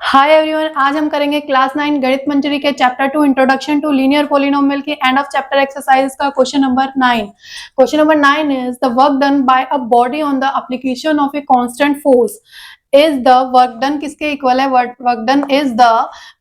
Hi everyone, आज हम करेंगे क्लास 9 गणित मंजरी के chapter 2 introduction to linear polynomial के एंड ऑफ चैप्टर एक्सरसाइज का question number 9। Question number 9 is the work done by a body on the application of a constant force is the work done किसके equal है? Work done is the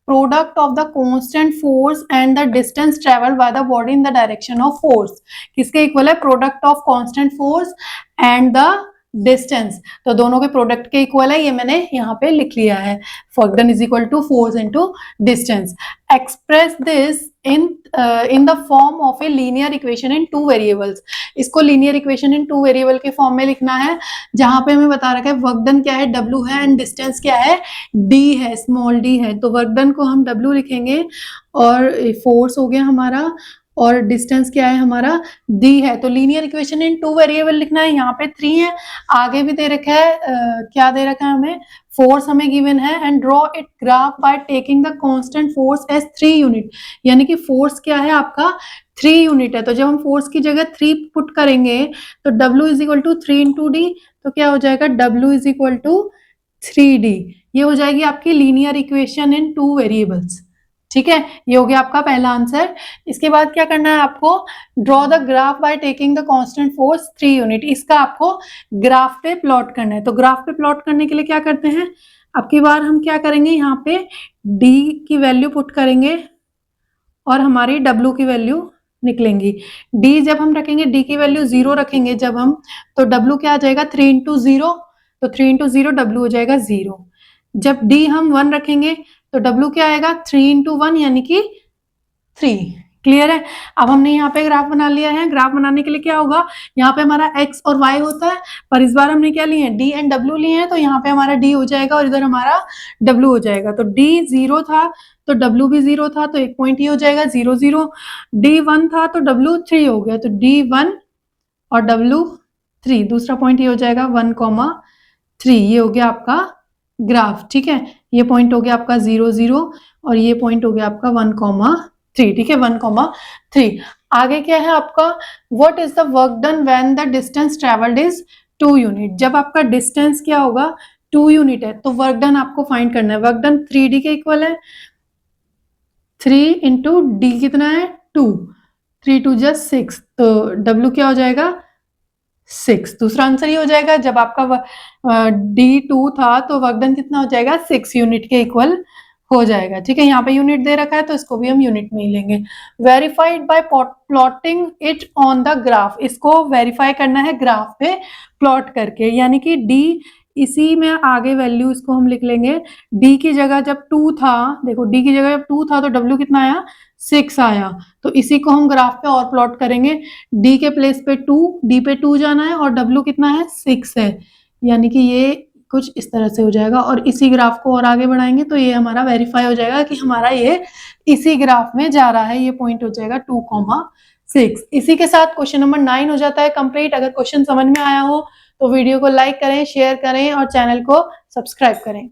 product of the constant force and the distance travelled by the body in the direction of force. किसके equal है? Product of constant force and the distance. तो दोनों के product के equal है, ये मैंने यहाँ पे लिख लिया है। Work done is equal to force into distance. Express this in the form of a linear equation in two variables. इसको linear equation in two variable के फॉर्म में लिखना है, जहां पे हमें बता रखा है वर्क डन क्या है, W है, एंड डिस्टेंस क्या है, D है, स्मॉल d है। तो वर्क डन को हम W लिखेंगे और फोर्स हो गया हमारा, और डिस्टेंस क्या है हमारा, D है। तो linear equation in two variable लिखना है। यहाँ पे 3 है, आगे भी दे रखा है, क्या दे रखा है हमें, फोर्स हमें गिवन है। And draw it graph by taking the constant force as 3 unit, यानी कि फोर्स क्या है आपका 3 यूनिट है। तो जब हम फोर्स की जगह 3 पुट करेंगे तो W is equal to 3 into D, तो क्या हो जाएगा, W is equal to 3D। ये हो जाएगी आपकी linear equation in two variables. ठीक है, ये हो गया आपका पहला आंसर। इसके बाद क्या करना है आपको, draw the graph by taking the constant force 3 unit. इसका आपको ग्राफ पे प्लॉट करना है। तो ग्राफ पे प्लॉट करने के लिए क्या करते हैं, अब की बार हम क्या करेंगे, यहाँ पे D की वैल्यू पुट करेंगे और हमारी W की वैल्यू निकलेंगी। D जब हम रखेंगे, D की वैल्यू 0 रखेंगे जब हम, तो W क्या आ जाएगा 3 इंटू 0, तो 3 इंटू 0 W हो जाएगा 0। जब D हम 1 रखेंगे तो W क्या आएगा 3 इंटू 1 यानी कि 3। क्लियर है? अब हमने यहाँ पे ग्राफ बना लिया है। ग्राफ बनाने के लिए क्या होगा, यहाँ पे हमारा x और y होता है, पर इस बार हमने क्या लिए हैं, D एंड W लिए हैं। तो यहाँ पे हमारा D हो जाएगा और इधर हमारा W हो जाएगा। तो D 0 था तो W भी 0 था, तो एक पॉइंट ये हो जाएगा 0 0। D 1 था तो W 3 हो गया, तो D 1 और W 3। दूसरा पॉइंट ये हो जाएगा 1,3। ये हो गया आपका ग्राफ। ठीक है, ये पॉइंट हो गया आपका 0 0 और ये पॉइंट हो गया आपका 1,3। ठीक है, 1,3। आगे क्या है आपका, what is the work done when the distance travelled is 2 unit. जब आपका डिस्टेंस क्या होगा 2 यूनिट है, तो वर्क डन आपको फाइंड करना है। वर्क डन 3D के इक्वल है। 3 इंटू डी कितना है 2, 3 2 जा 6, तो W क्या हो जाएगा 6। दूसरा आंसर ये हो जाएगा, जब आपका D2 था तो वर्क डन कितना हो जाएगा 6 यूनिट के इक्वल हो जाएगा। ठीक है, यहाँ पे यूनिट दे रखा है तो इसको भी हम यूनिट में ही लेंगे। Verified bye plotting it on the graph. इसको वेरीफाई करना है ग्राफ पे प्लॉट करके, यानी कि D इसी में आगे वैल्यू इसको हम लिख लेंगे। D की जगह जब 2 था, देखो D की जगह जब 2 था तो W कितना आया 6 आया। तो इसी को हम ग्राफ पे और प्लॉट करेंगे। D के प्लेस पे 2, D पे 2 जाना है और W कितना है 6 है, यानी कि ये कुछ इस तरह से हो जाएगा। और इसी ग्राफ को और आगे बढ़ाएंगे तो ये हमारा वेरीफाई हो जाएगा कि हमारा ये इसी ग्राफ में जा रहा है। ये पॉइंट हो जाएगा 2,6। इसी के साथ क्वेश्चन नंबर 9 हो जाता है कंप्लीट। अगर क्वेश्चन समझ में आया हो तो वीडियो को लाइक करें, शेयर करें और चैनल को सब्सक्राइब करें।